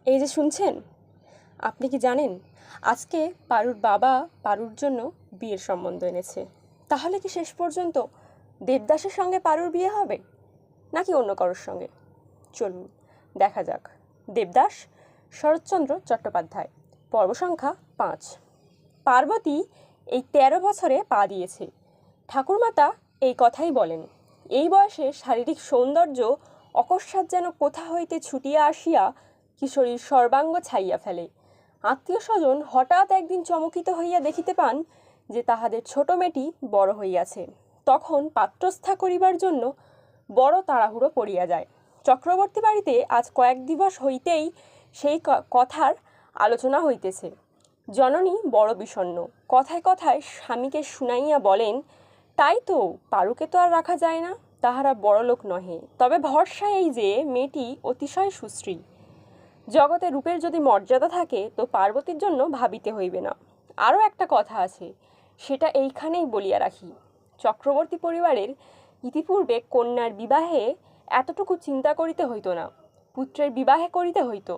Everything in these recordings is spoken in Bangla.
এই যে শুনছেন, আপনি কি জানেন আজকে পারুর বাবা পারুর জন্য বিয়ের সম্বন্ধ এনেছে? তাহলে কি শেষ পর্যন্ত দেবদাসের সঙ্গে পারুর বিয়ে হবে নাকি অন্য কারোর সঙ্গে? চলুন দেখা যাক। দেবদাস, শরৎচন্দ্র চট্টোপাধ্যায়। পর্ব সংখ্যা 5। পার্বতী এই 13 বছরে পা দিয়েছে। ঠাকুরমাতা এই কথাই বলেন। এই বয়সে শারীরিক সৌন্দর্য অকস্মাৎ যেন কোথা হইতে ছুটিয়া আসিয়া কিশোরীর সর্বাঙ্গ ছাইয়া ফেলে। আত্মীয় স্বজন হঠাৎ একদিন চমকিত হইয়া দেখিতে পান যে তাহাদের ছোট মেয়েটি বড় হইয়াছে। তখন পাত্রস্থা করিবার জন্য বড় তাড়াহুড়ো পড়িয়া যায়। চক্রবর্তী বাড়িতে আজ কয়েক দিবস হইতেই সেই কথার আলোচনা হইতেছে। জননী বড় বিষণ্ণ। কথায় কথায় স্বামীকে শুনাইয়া বলেন, তাই তো, পারুকে তো আর রাখা যায় না, তাহারা বড়লোক নহে, তবে ভরসা এই যে মেয়েটি অতিশয় সুশ্রী। জগতে রূপের যদি মর্যাদা থাকে তো পার্বতীর জন্য ভাবিতে হইবে না। আরও একটা কথা আছে, সেটা এইখানেই বলিয়া রাখি। চক্রবর্তী পরিবারের ইতিপূর্বে কন্যার বিবাহে এতটুকু চিন্তা করিতে হইত না, পুত্রের বিবাহে করিতে হইত।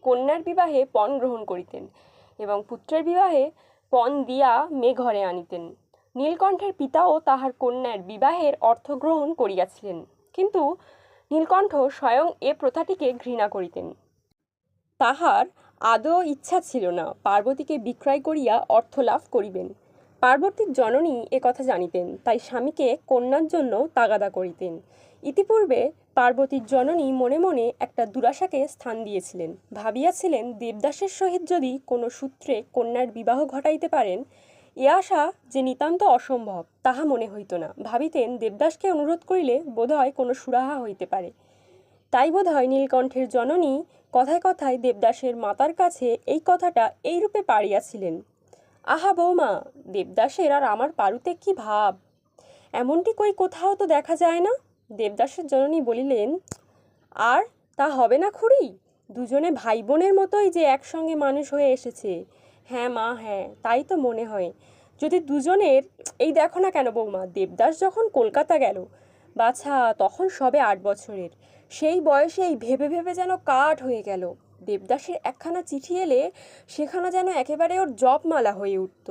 কন্যার বিবাহে পণ গ্রহণ করিতেন এবং পুত্রের বিবাহে পণ দিয়া মেয়ে ঘরে আনিতেন। নীলকণ্ঠের পিতাও তাহার কন্যার বিবাহের অর্থ গ্রহণ করিয়াছিলেন, কিন্তু নীলকণ্ঠ স্বয়ং এ প্রথাটিকে ঘৃণা করিতেন। তাহার আদৌ ইচ্ছা ছিল না পার্বতীকে বিক্রয় করিয়া অর্থ লাভ করিবেন। পার্বতীর জননী কথা জানিতেন, তাই স্বামীকে কন্যার জন্য তাগাদা করিতেন। ইতিপূর্বে পার্বতীর জননী মনে মনে একটা দুরাশাকে স্থান দিয়েছিলেন। ভাবিয়াছিলেন দেবদাসের সহিত যদি কোনো সূত্রে কন্যার বিবাহ ঘটাইতে পারেন, এ আশা যে নিতান্ত অসম্ভব তাহা মনে হইত না। ভাবিতেন দেবদাসকে অনুরোধ করিলে বোধহয় কোনো সুরাহা হইতে পারে। তাই বোধহয় নীলকণ্ঠের জননী কথায় কথায় দেবদাসের মাতার কাছে এই কথাটা এইরূপে পাড়িয়াছিলেন, আহা বৌমা, দেবদাসের আর আমার পারুতে কি ভাব, এমনটি কই কোথাও তো দেখা যায় না। দেবদাসের জননী বলিলেন, আর তা হবে না খুড়ি, দুজনে ভাই বোনের মতোই যে একসঙ্গে মানুষ হয়ে এসেছে। হ্যাঁ মা, হ্যাঁ, তাই তো মনে হয়। যদি দুজনের, এই দেখো না কেন বৌমা, দেবদাস যখন কলকাতা গেল, বাছা তখন সবে 8 বছরের, সেই বয়সেই ভেবে ভেবে যেন কাঠ হয়ে গেল। দেবদাসের একখানা চিঠি এলে সেখানা যেন একেবারে ওর জপমালা হয়ে উঠত।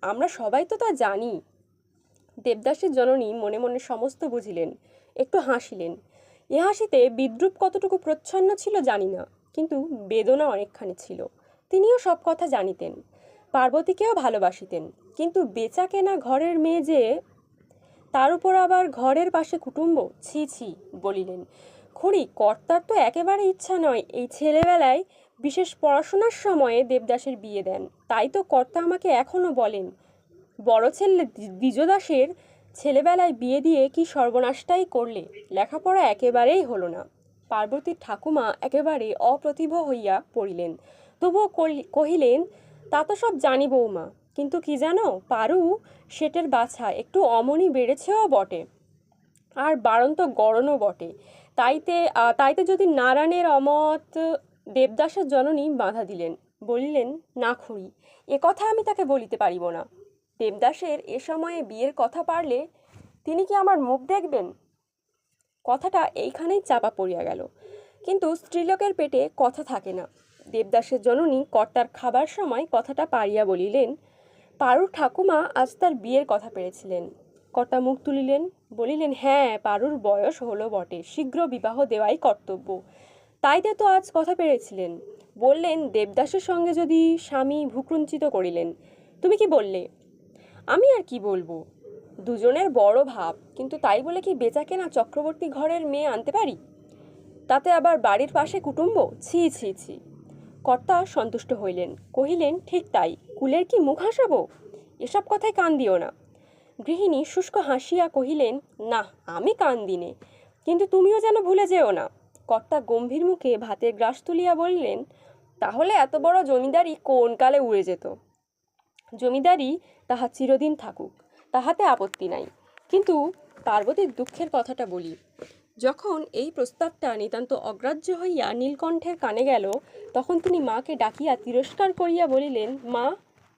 আমরা সবাই তো তা জানি। দেবদাসের জননী মনে মনে সমস্ত বুঝিলেন, একটু হাসিলেন। এ হাসিতে বিদ্রূপ কতটুকু প্রচ্ছন্ন ছিল জানি না, কিন্তু বেদনা অনেকখানি ছিল। তিনিও সব কথা জানিতেন, পার্বতীকেও ভালোবাসিতেন, কিন্তু বেচা কেনা ঘরের মেয়ে যে, তার উপর আবার ঘরের পাশে কুটুম্ব, ছি ছি বলিলেন। খুড়ি, কর্তার তো একেবারে ইচ্ছা নয় এই ছেলেবেলায়, বিশেষ পড়াশোনার সময়ে দেবদাসের বিয়ে দেন। তাই তো কর্তা আমাকে এখনো বলেন, বড় ছেলে দ্বিজদাসের ছেলেবেলায় বিয়ে দিয়ে কি সর্বনাশটাই করলে, লেখাপড়া একেবারেই হলো না। পার্বতীর ঠাকুমা একেবারে অপ্রতিভ হইয়া পড়িলেন, তবুও কহিলেন, তা তো সব জানি বৌমা, কিন্তু কি জানো, পারু সেটের বাছা একটু অমনি বেড়েছেও বটে, আর বাড়ন্ত গড়নও বটে। তাইতে যদি নারায়ণের অমত। দেবদাসের জননী বাধা দিলেন, বলিলেন, না খুড়ি, এ কথা আমি তাকে বলিতে পারিব না। দেবদাসের এ সময়ে বিয়ের কথা পারলে তিনি কি আমার মুখ দেখবেন? কথাটা এইখানেই চাপা পড়িয়া গেল, কিন্তু স্ত্রীলোকের পেটে কথা থাকে না। দেবদাসের জননী কর্তার খাবার সময় কথাটা পারিয়া বলিলেন, পারুর ঠাকুমা আজ তার বিয়ের কথা পেরেছিলেন। কর্তা মুখ তুলিলেন, বলিলেন, হ্যাঁ, পারুর বয়স হলো বটে, শীঘ্র বিবাহ দেওয়াই কর্তব্য। তাইতে তো আজ কথা পেরেছিলেন। বললেন দেবদাসের সঙ্গে যদি স্বামী ভূকুঞ্চিত করিলেন। তুমি কি বললে? আমি আর কি বলবো, দুজনের বড় ভাব, কিন্তু তাই বলে কি বেচা কেনা চক্রবর্তী ঘরের মেয়ে আনতে পারি, তাতে আবার বাড়ির পাশে কুটুম্ব, ছি ছি ছি। কর্তা সন্তুষ্ট হইলেন, কহিলেন, ঠিক তাই, কুলের কি মুখ হাসাবো, এসব কথায় কান দিও না। গৃহিণী শুষ্ক হাসিয়া কহিলেন, না, আমি কান দিনে, কিন্তু তুমিও যেন ভুলে যেও না। কর্তা গম্ভীর মুখে ভাতের গ্রাস তুলিয়া বললেন, তাহলে এত বড় জমিদারি কোন কালে উড়ে যেত। জমিদারি তাহা চিরদিন থাকুক, তাহাতে আপত্তি নাই, কিন্তু পার্বতীর দুঃখের কথাটা বলি। যখন এই প্রস্তাবটা নিতান্ত অগ্রাহ্য হইয়া নীলকণ্ঠের কানে গেল, তখন তিনি মাকে ডাকিয়া তিরস্কার করিয়া বলিলেন, মা,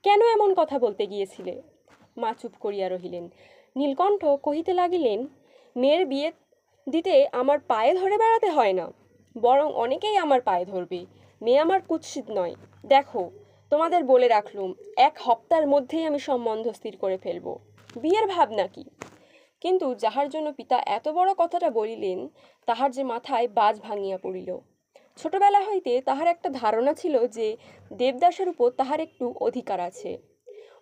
কেন এমন কথা বলতে গিয়েছিলে? মা চুপ করিয়া রহিলেন। নীলকণ্ঠ কহিতে লাগিলেন, মেয়ের বিয়ে দিতে আমার পায়ে ধরে বেড়াতে হয় না, বরং অনেকেই আমার পায়ে ধরবে। মেয়ে আমার কুৎসিত নয়। দেখো, তোমাদের বলে রাখলুম, 1 সপ্তাহের মধ্যেই আমি সম্বন্ধ স্থির করে ফেলবো। বিয়ের ভাবনা কি? কিন্তু যাহার জন্য পিতা এত বড় কথাটা বলিলেন, তাহার যে মাথায় বাজ ভাঙিয়া পড়িল। ছোটবেলা হইতে তাহার একটা ধারণা ছিল যে দেবদাসের উপর তাহার একটু অধিকার আছে।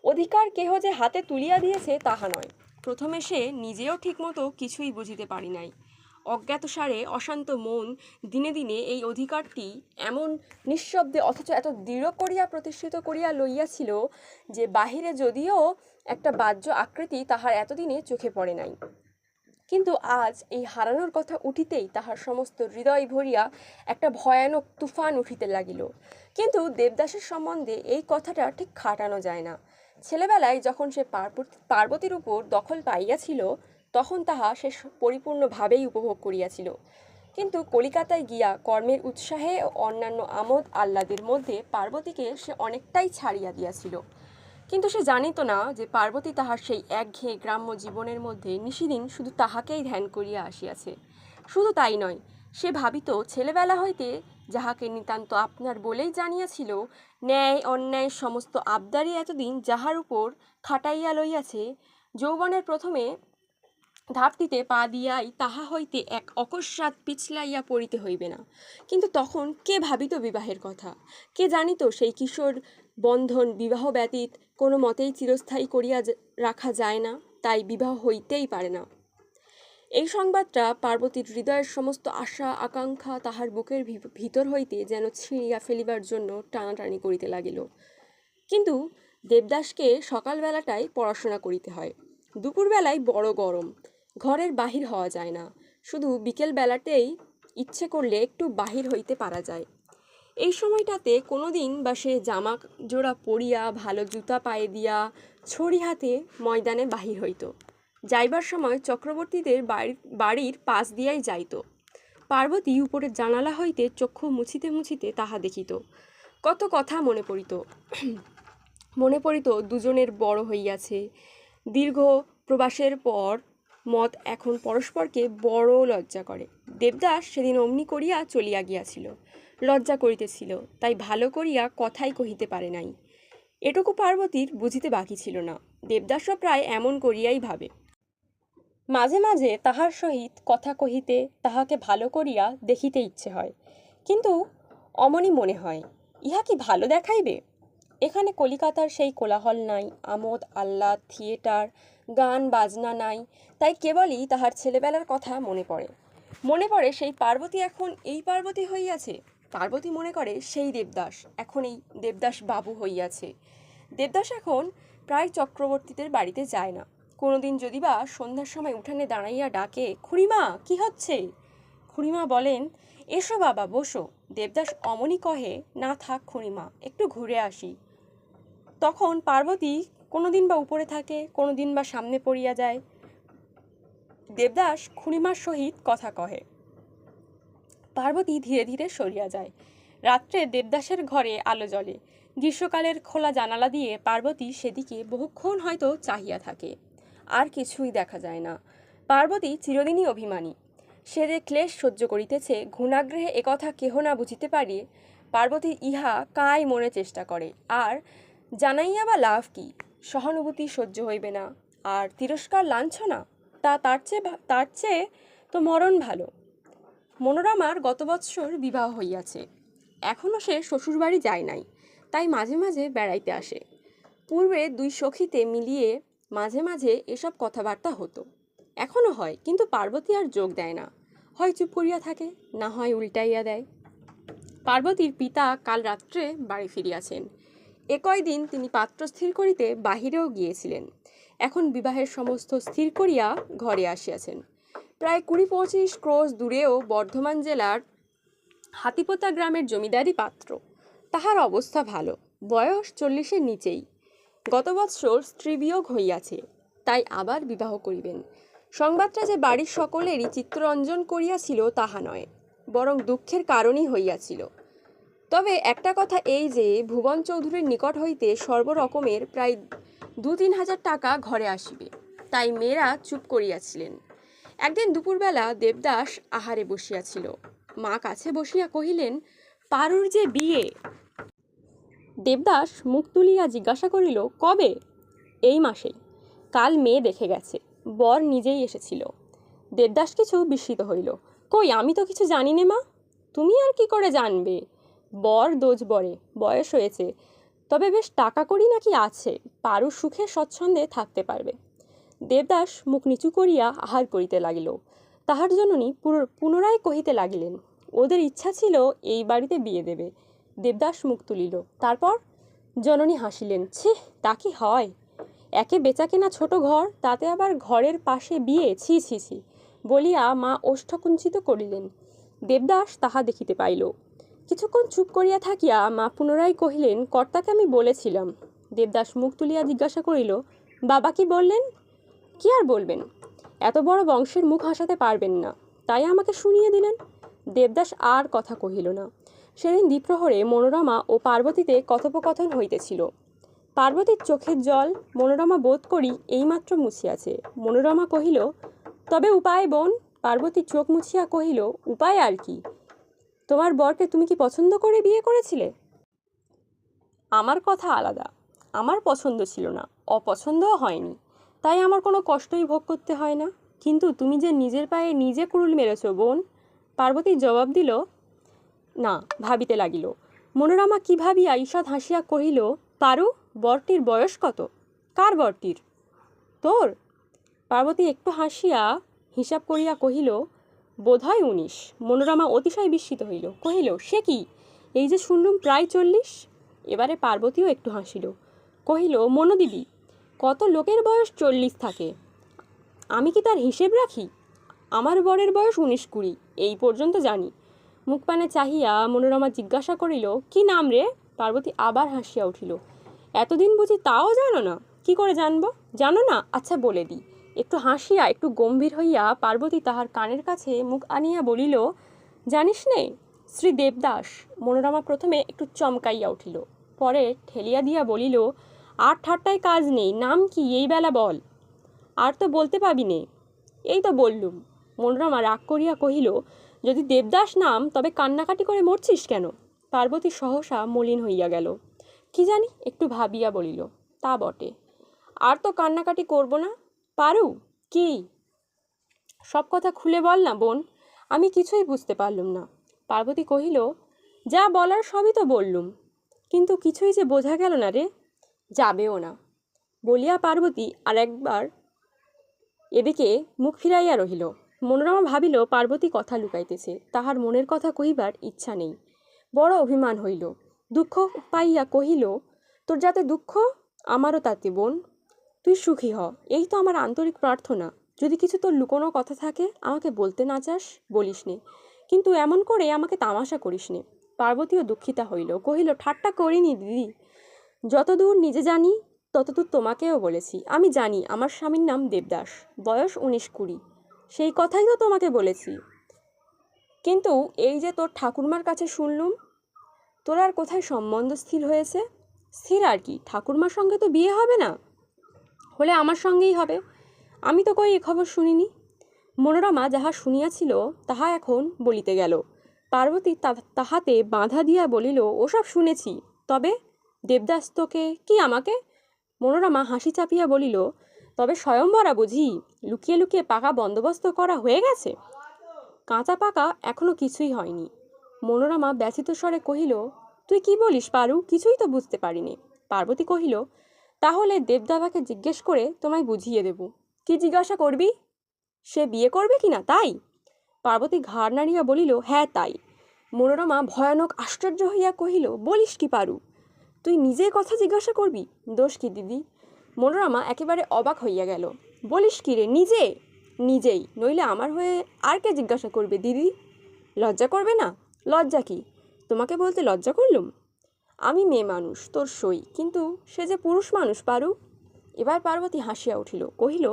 অধিকার কেহ যে হাতে তুলিয়া দিয়েছে তাহা নয়। প্রথমে সে নিজেও ঠিকমতো কিছুই বুঝিতে পারি নাই। অজ্ঞাতসারে অশান্ত মন দিনে দিনে এই অধিকারটি এমন নিঃশব্দে অথচ এত দৃঢ় করিয়া প্রতিষ্ঠিত করিয়া লইয়াছিল যে বাহিরে যদিও একটা বাহ্য আকৃতি তাহার এতদিনে চোখে পড়ে নাই। কিন্তু আজ এই হারানোর কথা উঠিতেই তাহার সমস্ত হৃদয় ভরিয়া একটা ভয়ানক তুফান উঠিতে লাগিল। কিন্তু দেবদাসের সম্বন্ধে এই কথাটা ঠিক খাটানো যায় না। ছেলেবেলায় যখন সে পার্বতীর উপর দখল পাইয়াছিল, তখন তাহা সে পরিপূর্ণভাবেই উপভোগ করিয়াছিল। কিন্তু কলিকাতায় গিয়া কর্মের উৎসাহে ও অন্যান্য আমোদ আহ্লাদের মধ্যে পার্বতীকে সে অনেকটাই ছাড়িয়া দিয়াছিল। কিন্তু সে জানিত না যে পার্বতী তাহার সেই একঘেয়ে গ্রাম্য জীবনের মধ্যে নিশিদিন শুধু তাহাকেই ধ্যান করিয়া আসিয়াছে। শুধু তাই নয়, সে ভাবিত ছেলেবেলা হইতে যাহাকে নিতান্ত আপনার বলেই জানিয়াছিল, ন্যায় অন্যায় সমস্ত আবদারি এতদিন যাহার উপর খাটাইয়া লইয়াছে, যৌবনের প্রথমে ধাপটিতে পা দিয়াই তাহা হইতে এক অকস্মাৎ পিছলাইয়া পড়িতে হইবে না। কিন্তু তখন কে ভাবিত বিবাহের কথা? কে জানিত সেই কিশোর বন্ধন বিবাহ ব্যতীত কোনো মতেই চিরস্থায়ী করিয়া রাখা যায় না, তাই বিবাহ হইতেই পারে না। এই সংবাদটা পার্বতীর হৃদয়ের সমস্ত আশা আকাঙ্ক্ষা তাহার বুকের ভিতর হইতে যেন ছিঁড়িয়া ফেলিবার জন্য টানাটানি করিতে লাগিল। কিন্তু দেবদাসকে সকালবেলাটায় পড়াশোনা করিতে হয়। দুপুরবেলায় বড় গরম, ঘরের বাহির হওয়া যায় না। শুধু বিকেল বেলাতেই ইচ্ছে করলে একটু বাহির হইতে পারা যায়। এই সময়টাতে কোনো দিন বা সে জামা জোড়া পরিয়া ভালো জুতা পায়ে দিয়া ছড়ি হাতে ময়দানে বাহির হইত। যাইবার সময় চক্রবর্তীদের বাড়ির পাশ দিয়াই যাইত। পার্বতী উপরের জানালা হইতে চক্ষু মুছিতে মুছিতে তাহা দেখিত। কত কথা মনে পড়িত দুজনের বড় হইয়াছে, দীর্ঘ প্রবাসের পর মত এখন পরস্পরকে বড় লজ্জা করে। দেবদাস সেদিন অমনি করিয়া চলিয়া গিয়াছিল, লজ্জা করিতেছিল, তাই ভালো করিয়া কথাই কহিতে পারে নাই। এটুকু পার্বতীর বুঝিতে বাকি ছিল না। দেবদাসও প্রায় এমন করিয়াই ভাবে। মাঝে মাঝে তাহার সহিত কথা কহিতে, তাহাকে ভালো করিয়া দেখিতে ইচ্ছে হয়, কিন্তু অমনি মনে হয়, ইহা কি ভালো দেখাইবে? এখানে কলিকাতার সেই কোলাহল নাই, আমোদ আহ্লাদ, থিয়েটার, গান বাজনা নাই, তাই কেবলই তাহার ছেলেবেলার কথা মনে পড়ে সেই পার্বতী এখন এই পার্বতী হইয়াছে। পার্বতী মনে করে সেই দেবদাস এখন এই দেবদাস বাবু হইয়াছে। দেবদাস এখন প্রায় চক্রবর্তীদের বাড়িতে যায় না। কোনোদিন যদি বা সন্ধ্যার সময় উঠানে দাঁড়াইয়া ডাকে, খুড়িমা কি হচ্ছে? খুড়িমা বলেন, এসো বাবা বসো। দেবদাস অমনি কহে, না থাক খুড়িমা, একটু ঘুরে আসি। তখন পার্বতী কোনোদিন বা উপরে থাকে, কোনোদিন বা সামনে পড়িয়া যায়। দেবদাস খুড়িমার সহিত কথা কহে। পার্বতী ধীরে ধীরে সরিয়া যায়। রাত্রে দেবদাসের ঘরে আলো জ্বলে। গ্রীষ্মকালের খোলা জানালা দিয়ে পার্বতী সেদিকে বহুক্ষণ হয়তো চাহিয়া থাকে। আর কিছুই দেখা যায় না। পার্বতী চিরদিনই অভিমানী। সে যে ক্লেশ সহ্য করিতেছে, ঘুণাগ্রহে একথা কেহ না বুঝিতে পারিয়ে পার্বতী ইহা কায় মনে চেষ্টা করে। আর জানাইয়া বা লাভ কি? সহানুভূতি সহ্য হইবে না, আর তিরস্কার লাঞ্ছনা, তার চেয়ে তো মরণ ভালো। মনোরমার গত বৎসর বিবাহ হইয়াছে, এখনও সে শ্বশুরবাড়ি যায় নাই, তাই মাঝে মাঝে বেড়াইতে আসে। পূর্বে দুই সখীতে মিলিয়ে মাঝে মাঝে এসব কথাবার্তা হতো, এখনও হয়, কিন্তু পার্বতী আর যোগ দেয় না। হয় চুপ করিয়া থাকে, না হয় উল্টাইয়া দেয়। পার্বতীর পিতা কাল রাত্রে বাড়ি ফিরিয়াছেন। কয়দিন তিনি পাত্র স্থির করিতে বাহিরেও গিয়েছিলেন। এখন বিবাহের সমস্ত স্থির করিয়া ঘরে আসিয়াছেন। প্রায় 20-25 ক্রোশ দূরেও বর্ধমান জেলার হাতিপোতা গ্রামের জমিদারি পাত্র। তাহার অবস্থা ভালো, বয়স 40-এর নিচেই। গত বৎসর স্ত্রী বিয়োগ হইয়াছে, তাই আবার বিবাহ করিবেন। সংবাদটা যে বাড়ির সকলেরই চিত্তরঞ্জন করিয়াছিল তাহা নয়, বরং দুঃখের কারণই হইয়াছিল। তবে একটা কথা এই যে, ভুবন চৌধুরীর নিকট হইতে সর্বরকমের প্রায় 2-3 হাজার টাকা ঘরে আসিবে, তাই মেয়েরা চুপ করিয়াছিলেন। একদিন দুপুরবেলা দেবদাস আহারে বসিয়াছিল। মা কাছে বসিয়া কহিলেন, পারুর যে বিয়ে। দেবদাস মুখ তুলিয়া জিজ্ঞাসা করিল, কবে? এই মাসেই। কাল মেয়ে দেখে গেছে, বর নিজেই এসেছিল। দেবদাস কিছু বিস্মিত হইল। কই, আমি তো কিছু জানি নে মা। তুমি আর কি করে জানবে? বর দোজ বরে, বয়স হয়েছে, তবে বেশ টাকা কড়ি নাকি আছে, পারু সুখে স্বচ্ছন্দে থাকতে পারবে। দেবদাস মুখ নিচু করিয়া আহার করিতে লাগিল। তাহার জননী পুনরায় কহিতে লাগিলেন, ওদের ইচ্ছা ছিল এই বাড়িতে বিয়ে দেবে। দেবদাস মুখ তুলিল। তারপর? জননী হাসিলেন। ছি, তা কি হয়? একে বেচাকেনা ছোট ঘর, তাতে আবার ঘরের পাশে বিয়ে, ছি ছি ছি বলিয়া মা ওষ্ঠকুঞ্চিত করিলেন। দেবদাস তাহা দেখিতে পাইল। কিছুক্ষণ চুপ করিয়া থাকিয়া মা পুনরায় কহিলেন, কর্তাকে আমি বলেছিলাম। দেবদাস মুখ তুলিয়া জিজ্ঞাসা করিল, বাবা কি বললেন? কি আর বলবেন, এত বড় বংশের মুখ হাসাতে পারবেন না, তাই আমাকে শুনিয়ে দিলেন। দেবদাস আর কথা কহিল না। সেদিন দ্বিপ্রহরে মনোরমা ও পার্বতীতে কথোপকথন হইতেছিল। পার্বতীর চোখের জল মনোরমা বোধ করি এইমাত্র মুছিয়াছে। মনোরমা কহিল, তবে উপায় বোন? পার্বতী চোখ মুছিয়া কহিল, উপায় আর কি? তোমার বরকে তুমি কি পছন্দ করে বিয়ে করেছিলে? আমার কথা আলাদা। আমার পছন্দ ছিল না, অপছন্দও হয়নি, তাই আমার কোনো কষ্টই ভোগ করতে হয় না। কিন্তু তুমি যে নিজের পায়ে নিজে কুড়ুল মেরেছ বোন। পার্বতী জবাব দিল না, ভাবিতে লাগিল। মনোরমা কি ভাবিয়া ঈষৎ হাসিয়া কহিল, পারু, বরটির বয়স কত? কার বরটির? তোর? পার্বতী একটু হাসিয়া হিসাব করিয়া কহিল, বোধহয় 19। মনোরমা অতিশয় বিস্মিত হইল, কহিল, সে কি, এই যে শুনলুম প্রায় 40। এবারে পার্বতীও একটু হাসিল, কহিল, মনোদিদি, কত লোকের বয়স 40 থাকে, আমি কি তার হিসেব রাখি? আমার বরের বয়স 19-20, এই পর্যন্ত জানি। মুখপানে চাহিয়া মনোরমা জিজ্ঞাসা করিল, কি নাম রে? পার্বতী আবার হাসিয়া উঠিল। এতদিন বুঝি তাও জানো না? কি করে জানবো? জানো না? আচ্ছা বলে দিই। একটু হাসিয়া একটু গম্ভীর হইয়া পার্বতী তাহার কানের কাছে মুখ আনিয়া বলিল, জানিস নে, শ্রী দেবদাস। মনোরমা প্রথমে একটু চমকাইয়া উঠিল, পরে ঠেলিয়া দিয়া বলিল, আর ঠাট্টায় কাজ নেই, নাম কি এই বেলা বল। আর তো বলতে পাবি নে। এই তো বললুম। মনোরমা রাগ করিয়া কহিল, যদি দেবদাস নাম, তবে কান্নাকাটি করে মরছিস কেন? পার্বতী সহসা মলিন হইয়া গেল। কি জানি, একটু ভাবিয়া বলিল, তা বটে, আর তো কান্নাকাটি করব না। পারু, কি? সব কথা খুলে বল না বোন, আমি কিছুই বুঝতে পারলুম না। পার্বতী কহিল, যা বলার সবই তো বললুম, কিন্তু কিছুই যে বোঝা গেল না রে। যাবেও না। বলিয়া পার্বতী আর একবার এদিকে মুখ ফিরাইয়া রহিল। মনোরমা ভাবিল, পার্বতী কথা লুকাইতেছে, তাহার মনের কথা কহিবার ইচ্ছা নেই। বড় অভিমান হইল। দুঃখ পাইয়া কহিল, তোর যাতে দুঃখ, আমারও তাতে বোন। তুই সুখী হ, এই তো আমার আন্তরিক প্রার্থনা। যদি কিছু তোর লুকোনো কথা থাকে, আমাকে বলতে না চাস, বলিস নে, কিন্তু এমন করে আমাকে তামাশা করিস নে। পার্বতীও দুঃখিতা হইল, কহিল, ঠাট্টা করিনি দিদি, যতদূর নিজে জানি ততদূর তোমাকেও বলেছি। আমি জানি আমার স্বামীর নাম দেবদাস, বয়স 19-20, সেই কথাই তো তোমাকে বলেছি। কিন্তু এই যে তোর ঠাকুরমার কাছে শুনলুম, তোর আর কোথায় সম্বন্ধ স্থির হয়েছে? স্থির আর কি, ঠাকুরমার সঙ্গে তো বিয়ে হবে না, হলে আমার সঙ্গেই হবে। আমি তো কই এ খবর শুনিনি। মনোরমা যাহা শুনিয়াছিল তাহা এখন বলিতে গেল। পার্বতী তাহাতে বাধা দিয়া বলিল, ওসব শুনেছি, তবে দেবদাস তোকে কি আমাকে? মনোরমা হাসি চাপিয়া বলিল, তবে স্বয়ংবরা বুঝি লুকিয়ে লুকিয়ে পাকা বন্দোবস্ত করা হয়ে গেছে? কাঁচা পাকা এখনো কিছুই হয়নি। মনোরমা ব্যথিত স্বরে কহিল, তুই কি বলিস পারু, কিছুই তো বুঝতে পারিনি। পার্বতী কহিল, তাহলে দেবদাদাকে জিজ্ঞেস করে তোমায় বুঝিয়ে দেব। কি জিজ্ঞাসা করবি? সে বিয়ে করবে কি না, তাই? পার্বতী ঘাড় নাড়িয়া বলিল, হ্যাঁ তাই। মনোরমা ভয়ানক আশ্চর্য হইয়া কহিল, বলিস কি পারু, তুই নিজে কথা জিজ্ঞাসা করবি? দোষ কি দিদি? মনোরমা একেবারে অবাক হইয়া গেল। বলিস কি রে, নিজে? নিজেই, নইলে আমার হয়ে আর কে জিজ্ঞাসা করবে দিদি? লজ্জা করবে না? লজ্জা কি, তোমাকে বলতে লজ্জা করলুম? আমি মেয়ে মানুষ, তোর সই, কিন্তু সে যে পুরুষ মানুষ পারু। এবার পার্বতী হাসিয়া উঠিল, কহিল,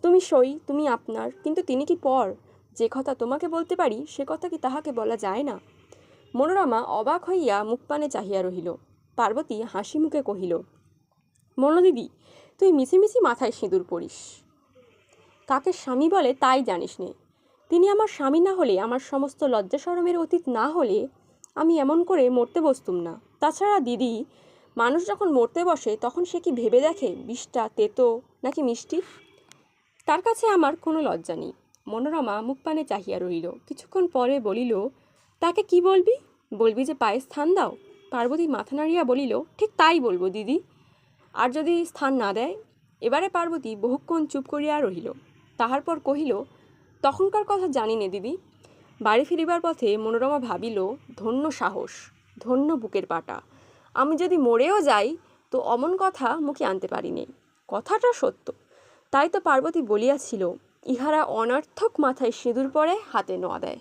তুমি সই, তুমি আপনার, কিন্তু তিনি কি পর? যে কথা তোমাকে বলতে পারি, সে কথা কি তাহাকে বলা যায় না? মনোরমা অবাক হইয়া মুখপানে চাহিয়া রহিল। পার্বতী হাসি মুখে কহিল, মনোদিদি, তুই মিছিমিছি মাথায় সিঁদুর পড়িস। কাকে স্বামী বলে তাই জানিস নে। তিনি আমার স্বামী না হলে, আমার সমস্ত লজ্জা শরমের অতীত না হলে, আমি এমন করে মরতে বসতুম না। তাছাড়া দিদি, মানুষ যখন মরতে বসে তখন সে কি ভেবে দেখে বিষটা তেতো নাকি মিষ্টি? তার কাছে আমার কোনো লজ্জা নেই। মনোরমা মুখ পানে চাহিয়া রহিল, কিছুক্ষণ পরে বলিল, তাকে কি বলবি? বলবি যে পায়ে স্থান দাও? পার্বতী মাথা নাড়িয়া বলিল, ঠিক তাই বলবো দিদি। আর যদি স্থান না দেয়? এবারে পার্বতী বহুক্ষণ চুপ করিয়া রহিল। তাহার পর কহিল, তখনকার কথা জানি নে দিদি। বাড়ি ফিরিবার পথে মনোরমা ভাবিল, ধন্য সাহস, ধন্য বুকের পাটা। আমি যদি মরেও যাই তো অমন কথা মুখে আনতে পারিনি। কথাটা সত্য। তাই তো পার্বতী বলিয়াছিল, ইহারা অনর্থক মাথায় সিঁদুর পরে হাতে নোয়া দেয়।